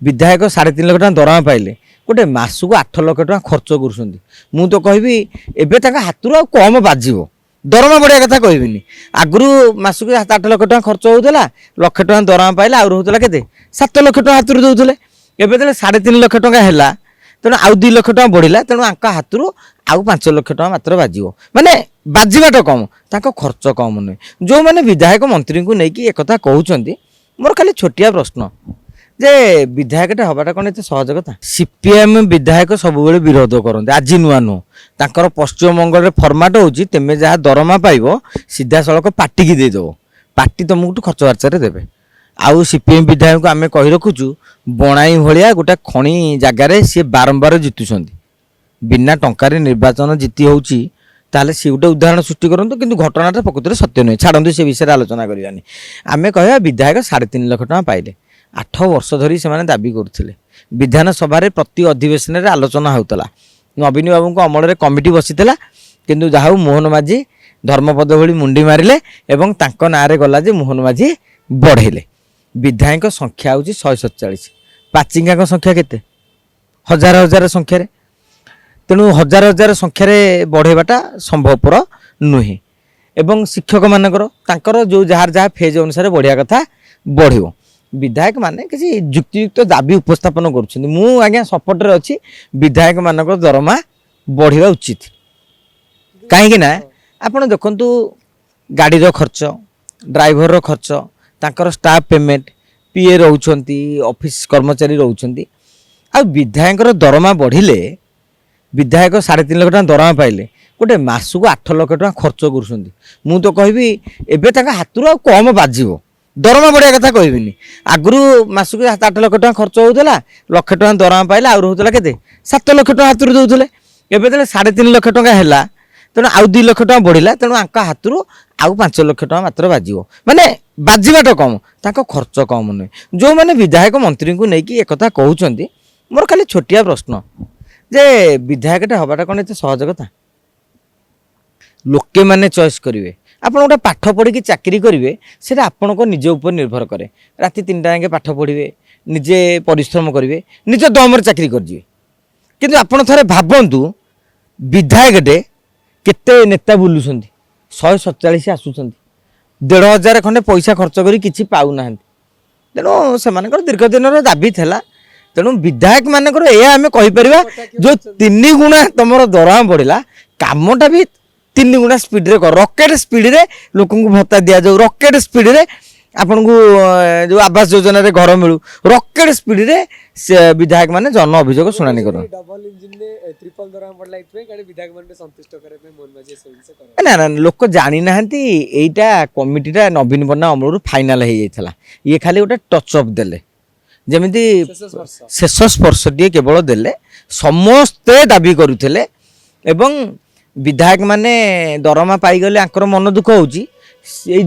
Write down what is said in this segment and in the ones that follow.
विधायक 3.5 लाख टका दरमा पाइले गोटे मासक 8 लाख टका खर्च करुँच मु तो कहबी एवं हाथ कम बाजिव दरमा बढ़िया कथा कहबिनी आगु मासक 7-8 लाख टका खर्च होता लक्ष टका दरमा पाइले आउ होता के 7 लाख टका हाथ दौले एवं 3.5 लाख टका है तेणु आउ 2 लाख टका बढ़ला तेणु हाथ आउ 5 लाख टका मात्र बाजिव माने बाजिबाटा कम तांको खर्च कम नुहे जो मैंने विधायक मंत्री को लेकिन एक कहते मोर खाली छोटिया प्रश्न जे विधायक हवाटा कौन एत सहज कथा सीपीएम विधायक सब विरोध करते आज नुआ नुह तांकर पश्चिमबंग फर्माट होची तेमे जहाँ दरमा पाइब सीधा सड़क पार्टी की देदेव पार्टी तुमको खर्च बार्चार देवे आउ सीपीएम विधायक को आम कही रखुचु बणाई भाया गोटे खणी जगार सी बारंबार जितुंट बिना टंकार निर्वाचन जीति होची ताले सी गोटे उदाहरण सृष्टि करूँ कि घटनाटा प्रकृत सत्य नुहे छाड़ू से विषय आलोचना करानी आम कह विधायक 3.5 लाख टका पाइले 8 वर्ष धरी से दाबी करते विधानसभा प्रति अधिवेशन में आलोचना होता नवीन बाबू को अमल कमिटी बसीला किंतु जहाँ मोहन माझी धर्मपद भली मुंडी मारे और ना गला जे मोहन माझी बढ़ेले विधायक संख्या हूँ 147 पाचिंगा संख्या केते हजार हजार संख्या तेणु हजार हजार संख्यार बढ़ेबाटा संभवपर नुहे एवं शिक्षक मानकर जो जार जहाँ फेज अनुसार बढ़िया कथा बढ़ो विधायक माने किसी युक्तियुक्त दाबी उपस्थापन करुँच सपोर्ट रे अच्छी विधायक मानक दरमा बढ़िया उचित कहीं आपड़ देखु गाड़ी खर्च ड्राइवर खर्च तांकर स्टाफ पेमेंट पीए रोचंती ऑफिस कर्मचारी रोचंती आ विधायक दरमा बढ़िले विधायक 3.5 लाख टका दरमा पाइले गोटे मासक 8 लाख टका खर्च करुँच मु तो कहबी एवं हाथ कम बाजिव दरमा बढ़िया कथा कहबिनी आगु मासक 7-8 लाख टका खर्च होता लक्ष टका दरमा पाइले आउ होता के 7 लाख टका हाथ दौले एवं 3.5 लाख टका है तेणु आउ 2 लाख टका बढ़ला तेणु हाथ आउ 5 लाख टका मात्र बाजिव माने बाजिबाटा कम तांको खर्च कम नुहे जो मैंने विधायक मंत्री को लेकिन एक कहते मोर खाली छोटिया प्रश्न जे विधायक हवाटा कौन एत सहज कथा लोके मैंने चॉइस करेंगे आप गोटे पाठ पढ़ी चाकरी करेंगे से आपण को निज ऊपर निर्भर करे राति 3टा जाके पाठ पढ़े निजे परिश्रम करेंगे निज दम चाकरी करेंगे किंतु आपण थे भावतु विधायकटे केते नेता बुलूं 147 आसुँच 1500 खंडे पैसा खर्च कर किसी पाऊना तेणु से दीर्घ दिन दाबी था तेणु विधायक मानकर यह आम कहीपर जो 3 गुणा तुम दरमा बढ़ला कामटा भी 3 गुणा स्पीड रे कर रॉकेट स्पीड रे लोक भत्ता दि जाऊ रॉकेट स्पीड रे आपन को जो आवास योजना रे घर मिलू रॉकेट स्पीड रे विधायक माने जन अभियोग शुणानी कर डबल इंजिन ने ट्रिपल दरमा पड़ला इतने गाड़ी विधायक माने संतुष्ट करे पे मोहन माझी से ना ना लोक जानी नाहंती एटा कमिटीटा नवीन पन्ना अमलरू फाइनल हो जाइथला ये खाली गोटे टच अप देले जमिति शेष स्पर्शटी केवल देले समस्ते दाबी करुले एवं विधायक माने दरमा पाईगले आंकर मन दुख होची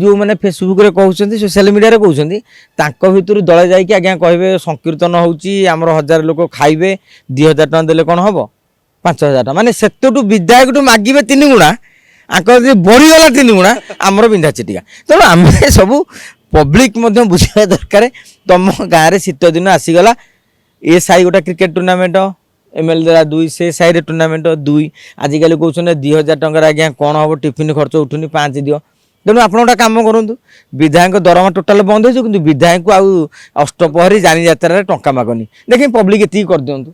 जो मैंने फेसबुक रे कहउछंती सोशल मीडिया रे कहउछंती तांको भितरु दळे जाई कि आज्ञा कहबे संकीर्तन होची हमर 1000 लोक खाइबे 2000 टका देले कोन हबो 5000 टका माने सेतटू विधायक टू मागिबे 3 गुणा आंकर जे बढी गला 3 गुणा हमर बिंधा चिटिका तेणु आमे सब पब्लिक मध्य बुझा दरकार तुम गाँव में शीत दिन आसीगला ए साई गोटा क्रिकेट टूर्नामेंट एमएल द्वारा 2 से साई टूर्नामेंट 2 आजिकल कहते 2000 टकर आज्ञा कौन हम टिफिन खर्च उठुनी 5 दियो तेणु आप गोटे कम करूँ विधायक दरमा टोटाल बंद हो विधायक को आउ अष्टपहरी जानी जात्रा टंका मागनी देखिए पब्लिक एति कर दिंतु।